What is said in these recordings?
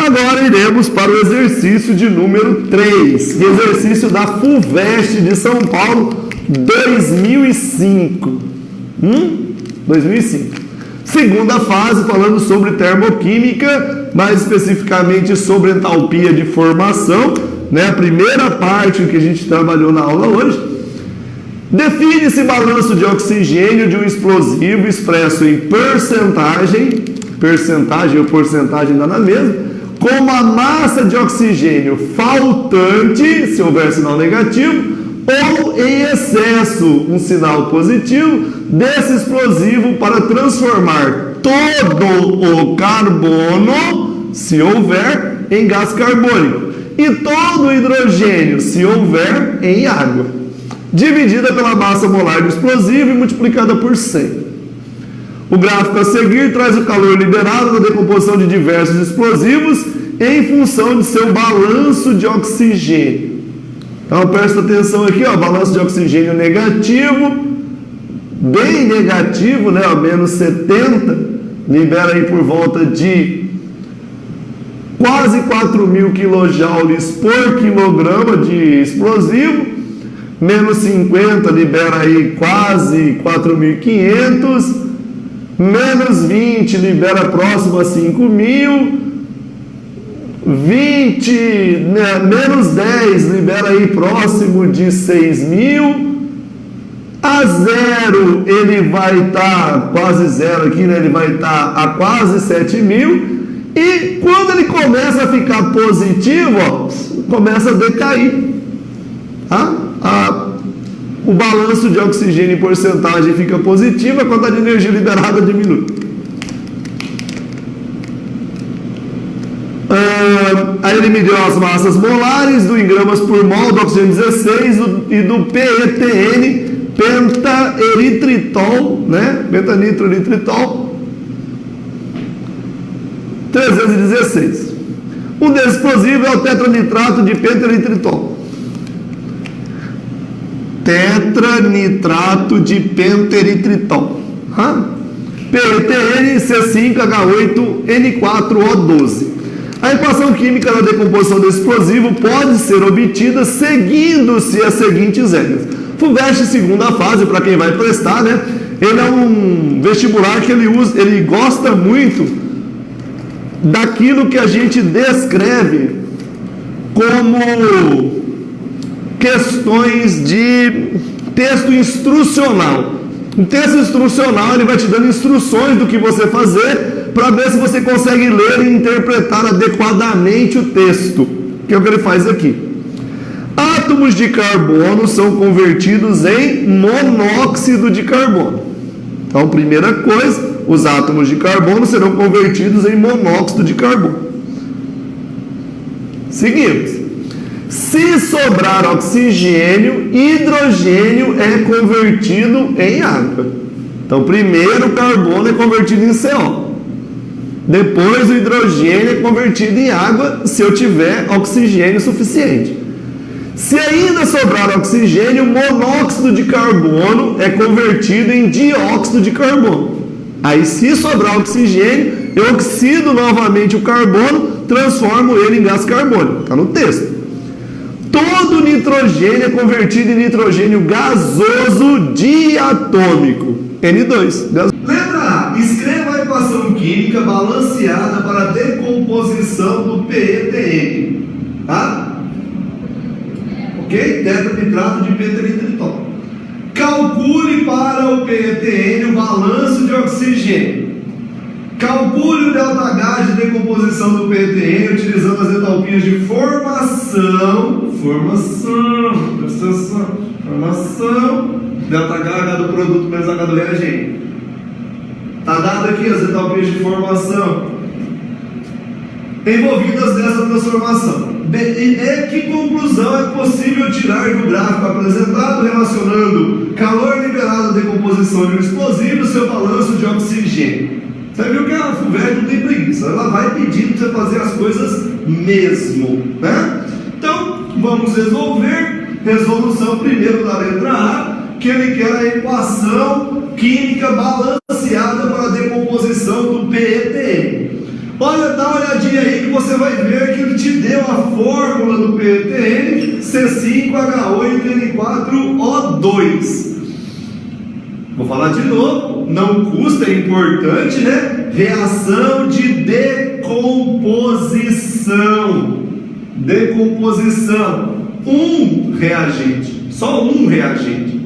Agora iremos para o exercício de número 3, exercício da FUVEST de São Paulo, 2005. 2005. Segunda fase, falando sobre termoquímica, mais especificamente sobre entalpia de formação, né? A primeira parte que a gente trabalhou na aula hoje. Define-se balanço de oxigênio de um explosivo expresso em percentagem ou porcentagem dá na mesma, como a massa de oxigênio faltante, se houver sinal negativo, ou em excesso, um sinal positivo, desse explosivo para transformar todo o carbono, se houver, em gás carbônico, e todo o hidrogênio, se houver, em água, dividida pela massa molar do explosivo e multiplicada por 100. O gráfico a seguir traz o calor liberado na decomposição de diversos explosivos em função de seu balanço de oxigênio. Então presta atenção aqui, ó, balanço de oxigênio negativo, bem negativo, né, ó, menos 70, libera aí por volta de quase 4.000 kJ por quilograma de explosivo, menos 50 libera aí quase 4.500, menos 20 libera próximo a 5.000, 20, né, menos 10 libera aí próximo de 6.000, a zero ele vai estar quase zero aqui, né, ele vai estar a quase 7.000, e quando ele começa a ficar positivo, ó, começa a decair, tá? O balanço de oxigênio em porcentagem fica positivo, a quantidade de energia liberada diminui. Aí ele mediu as massas molares do em gramas por mol do oxigênio 16 e do PETN, pentaeritritol, né? Pentanitroeritritol 316. Um desses explosivos é o tetranitrato de pentaeritritol. Tetranitrato de pentaeritritol. PETN C5H8N4O12. A equação química da decomposição do explosivo pode ser obtida seguindo-se as seguintes regras. FUVEST segunda fase, para quem vai prestar, né? Ele é um vestibular que ele gosta muito daquilo que a gente descreve como questões de texto instrucional. O texto instrucional ele vai te dando instruções do que você fazer para ver se você consegue ler e interpretar adequadamente o texto, que é o que ele faz aqui. Átomos de carbono são convertidos em monóxido de carbono. Então, primeira coisa, os átomos de carbono serão convertidos em monóxido de carbono. Seguimos. Se sobrar oxigênio, hidrogênio é convertido em água. Então, primeiro o carbono é convertido em CO. Depois o hidrogênio é convertido em água se eu tiver oxigênio suficiente. Se ainda sobrar oxigênio, monóxido de carbono é convertido em dióxido de carbono. Aí se sobrar oxigênio, eu oxido novamente o carbono, transformo ele em gás carbônico. Está no texto. Todo nitrogênio é convertido em nitrogênio gasoso diatômico, N2. Letra A. Escreva a equação química balanceada para a decomposição do PETN. Tá? Ok? Tetranitrato de pentaeritritol. Calcule para o PETN o balanço de oxigênio. Calcule o ΔH de decomposição do PETN utilizando as entalpias de formação, ΔH do produto menos H do reagente. Está dado aqui as entalpias de formação envolvidas nessa transformação. E que conclusão é possível tirar do gráfico apresentado relacionando calor liberado da decomposição de um explosivo e seu balanço de oxigênio? Você viu que a FUVEST não tem preguiça, ela vai pedindo para você fazer as coisas mesmo, né? Então, vamos resolver. Resolução primeiro da letra A, que ele quer a equação química balanceada para a decomposição do PETN. Olha, dá uma olhadinha aí que você você vai ver que ele te deu a fórmula do PETN, C5H8N4O2. Vou falar de novo, não custa, é importante, né? Reação de decomposição. Decomposição. Um reagente, só um reagente.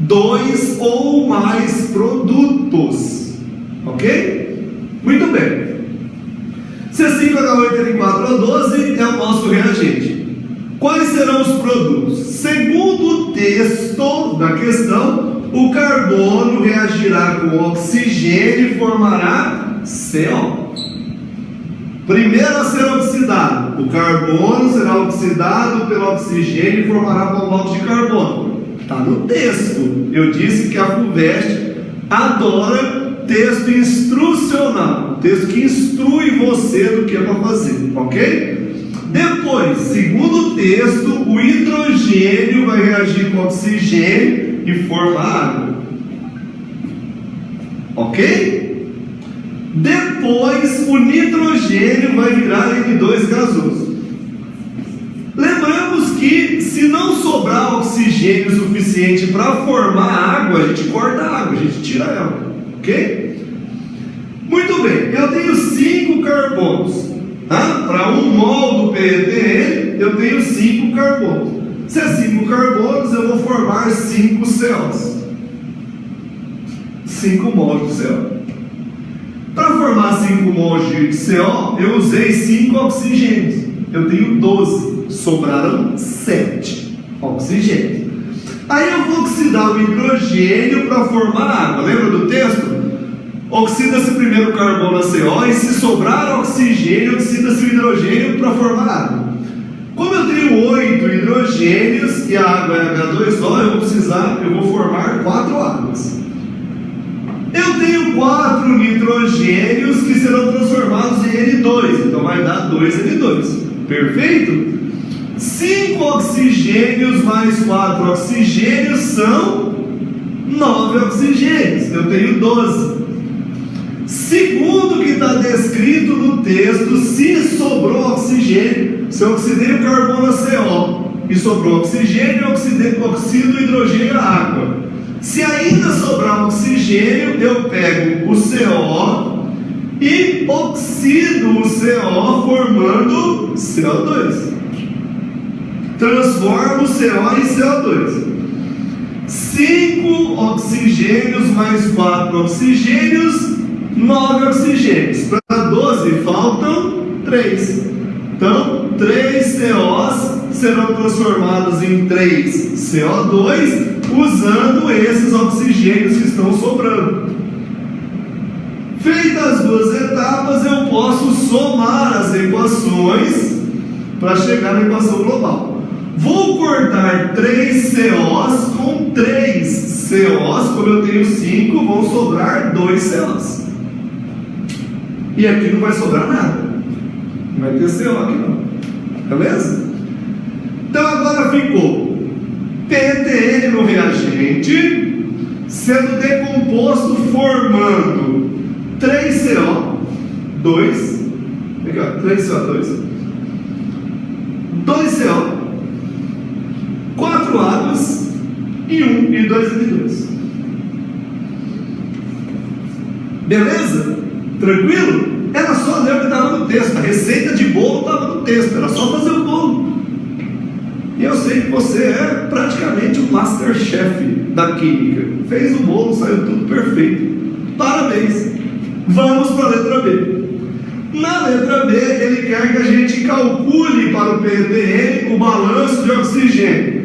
2 ou mais produtos. Ok? Muito bem. C5H8N4O12 é o nosso reagente. Quais serão os produtos? Segundo o texto da questão, o carbono reagirá com oxigênio e formará CO. Primeiro a ser oxidado, o carbono será oxidado pelo oxigênio e formará composto de carbono. Está no texto. Eu disse que a FUVEST adora texto instrucional, texto que instrui você do que é para fazer, ok? Depois, segundo o texto, o hidrogênio vai reagir com oxigênio e formar água, ok? Depois, o nitrogênio vai virar N2 gasoso. Lembramos que se não sobrar oxigênio suficiente para formar água, a gente corta a água, a gente tira ela, ok? Muito bem, eu tenho 5 carbonos, tá? Para 1 mol do PETN, eu tenho 5 carbonos. Se é 5 carbonos, eu vou formar 5 COs. 5 mols de CO. Para formar 5 mols de CO, eu usei 5 oxigênios. Eu tenho 12. Sobraram 7 oxigênios. Aí eu vou oxidar o hidrogênio para formar água. Lembra do texto? Oxida-se primeiro o carbono a CO e se sobrar oxigênio, oxida-se o hidrogênio para formar água. Como eu tenho 8 hidrogênios e a água é H2O, eu vou formar 4 águas. Eu tenho 4 nitrogênios que serão transformados em N2, então vai dar 2 N2. Perfeito? 5 oxigênios mais 4 oxigênios são 9 oxigênios. Eu tenho 12. Segundo o que está descrito no texto, se sobrou oxigênio, se eu oxidei o carbono a CO e sobrou oxigênio, eu oxido o hidrogênio a água. Se ainda sobrar oxigênio, eu pego o CO e oxido o CO formando CO2. Transformo o CO em CO2. 5 oxigênios mais 4 oxigênios, 9 oxigênios. Para 12 faltam 3. Então, 3 COs serão transformados em 3 CO2, usando esses oxigênios que estão sobrando. Feitas as 2 etapas, eu posso somar as equações para chegar na equação global. Vou cortar 3 COs com 3 COs, como eu tenho 5, vão sobrar 2 COs. E aqui não vai sobrar nada. Não vai ter CO aqui não. Beleza? Então agora ficou PETN no reagente, sendo decomposto formando 3CO, 2, 3CO2, 2CO, 4 águas e 1 e 2 N2. Beleza? Tranquilo? Era só ler o que estava no texto. A receita de bolo estava no texto, era só fazer o bolo. E eu sei que você é praticamente o Masterchef da química. Fez o bolo, saiu tudo perfeito. Parabéns. Vamos para a letra B. Na letra B, ele quer que a gente calcule para o PETN o balanço de oxigênio.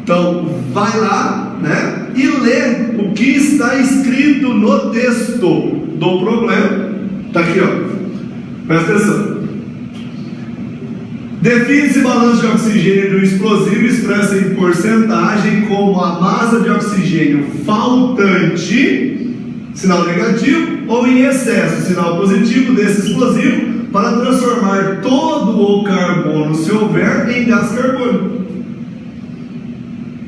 Então, vai lá, né, e lê o que está escrito no texto do problema. Está aqui, ó. Presta atenção. Define-se balanço de oxigênio de um explosivo expresso em porcentagem como a massa de oxigênio faltante, sinal negativo, ou em excesso, sinal positivo desse explosivo, para transformar todo o carbono, se houver, em gás carbônico.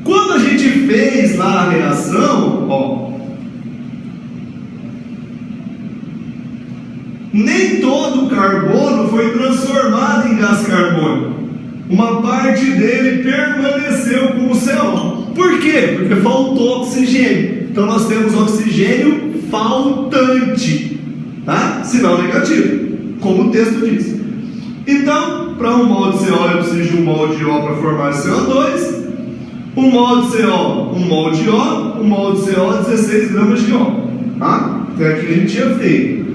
Quando a gente fez lá a reação, ó, nem todo o carbono outro foi transformado em gás carbônico. Uma parte dele permaneceu como CO. Por quê? Porque faltou oxigênio. Então nós temos oxigênio faltante, tá? Sinal negativo, como o texto diz. Então, para um mol de CO eu preciso de um mol de O para formar CO2. Um mol de CO, um mol de O. Um mol de CO, 16 gramas de O, tá? Até aqui a gente tinha feito.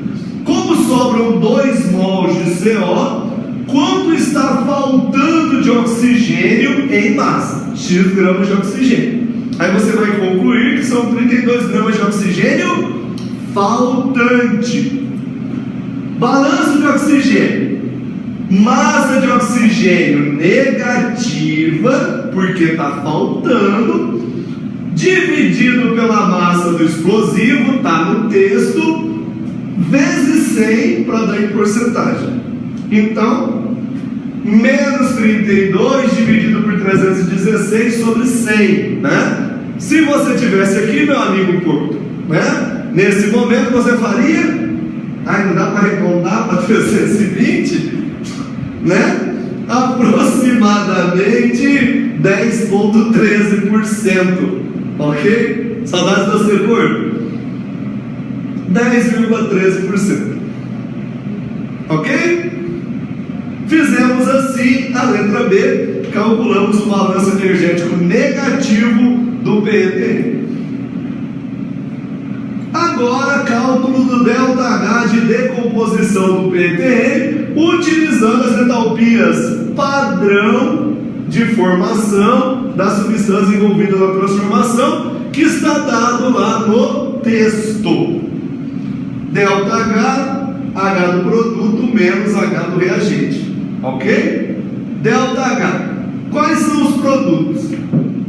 Como sobram 2 mols de CO, quanto está faltando de oxigênio em massa? X gramas de oxigênio. Aí você vai concluir que são 32 gramas de oxigênio faltante. Balanço de oxigênio. Massa de oxigênio negativa, porque está faltando, dividido pela massa do explosivo, está no texto, vezes 100 para dar em porcentagem. Então, menos 32 dividido por 316 sobre 100, né? Se você tivesse aqui, meu amigo Porto, né? Nesse momento você faria, não dá para arredondar para 320, né? Aproximadamente 10,13%, ok? Saudades do você, Porto? 10,13%, ok? Fizemos assim a letra B, calculamos o balanço energético negativo do PETN. Agora, cálculo do ΔH de decomposição do PETN, utilizando as entalpias padrão de formação da substância envolvida na transformação, que está dado lá no texto. ΔH, H do produto menos H do reagente. Ok? ΔH. Quais são os produtos?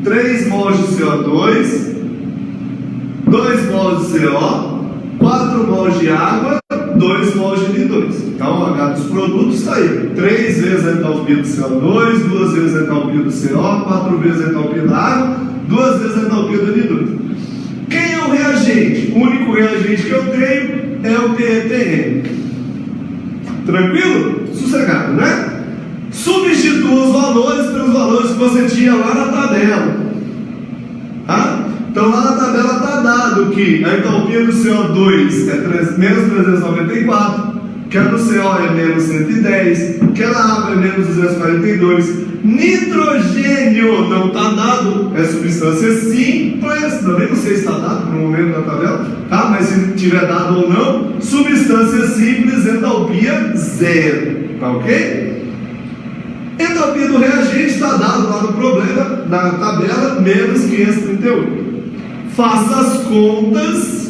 3 mols de CO2, 2 mols de CO, 4 mols de água, 2 mols de N2. Então o H dos produtos está aí. 3 vezes a entalpia do CO2, 2 vezes a entalpia do CO, 4 vezes a entalpia da água, 2 vezes a entalpia do N2. Quem é o reagente? O único reagente que eu tenho é o PETN. Tranquilo? Sossegado, né? Substitua os valores pelos valores que você tinha lá na tabela, tá? Então lá na tabela está dado que a entalpia do CO2 é menos 394, que a do CO é menos 110, que a da água é menos 242. Nitrogênio não está dado, é substância simples, também não sei se está dado no momento da tabela, tá? Mas se tiver dado ou não, substância simples, entalpia 0, tá ok? Entalpia do reagente está dado lá no problema, na tabela, menos 538. Faça as contas.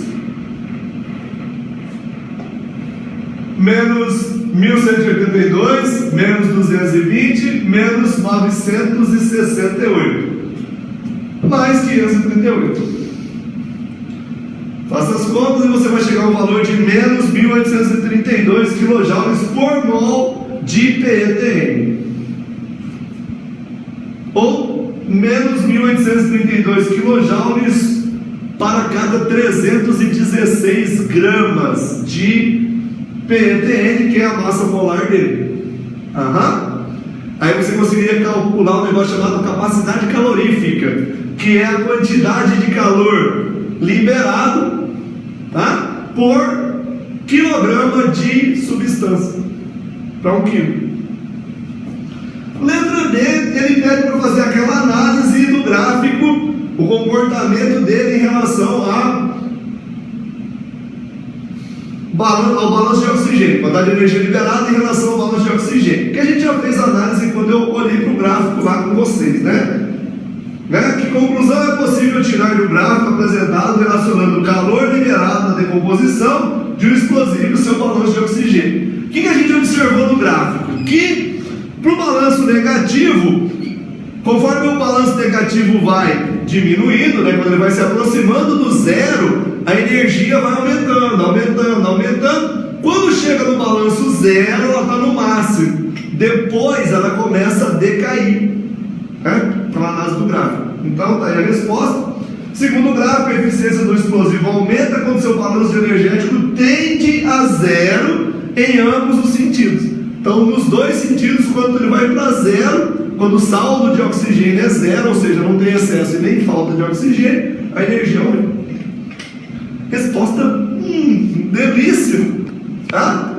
Menos 1182, menos 220, menos 968, mais 538. Faça as contas e você vai chegar ao valor de menos 1832 kJ por mol de PETN. Ou menos 1832 kJ para cada 316 gramas de PETN, que é a massa molar dele. Aí você conseguiria calcular um negócio chamado capacidade calorífica, que é a quantidade de calor liberado, tá? Por quilograma de substância para 1 quilo. Letra D, ele pede para fazer aquela análise do gráfico, o comportamento dele em relação ao balanço de oxigênio, quantidade de energia liberada em relação ao balanço de oxigênio, que a gente já fez análise quando eu olhei para o gráfico lá com vocês, né? Que conclusão é possível tirar do gráfico apresentado relacionando o calor liberado na decomposição de um explosivo e seu balanço de oxigênio? O que a gente observou no gráfico? Que para o balanço negativo, conforme o balanço negativo vai diminuindo, né, quando ele vai se aproximando do zero, a energia vai aumentando. Quando chega no balanço zero, ela está no máximo. Depois ela começa a decair, né? Pela análise do gráfico. Então está aí a resposta. Segundo o gráfico, a eficiência do explosivo aumenta quando seu balanço energético tende a zero em ambos os sentidos. Então, nos dois sentidos, quando ele vai para zero, quando o saldo de oxigênio é zero, ou seja, não tem excesso e nem falta de oxigênio, a energia aumenta. Resposta delícia, tá?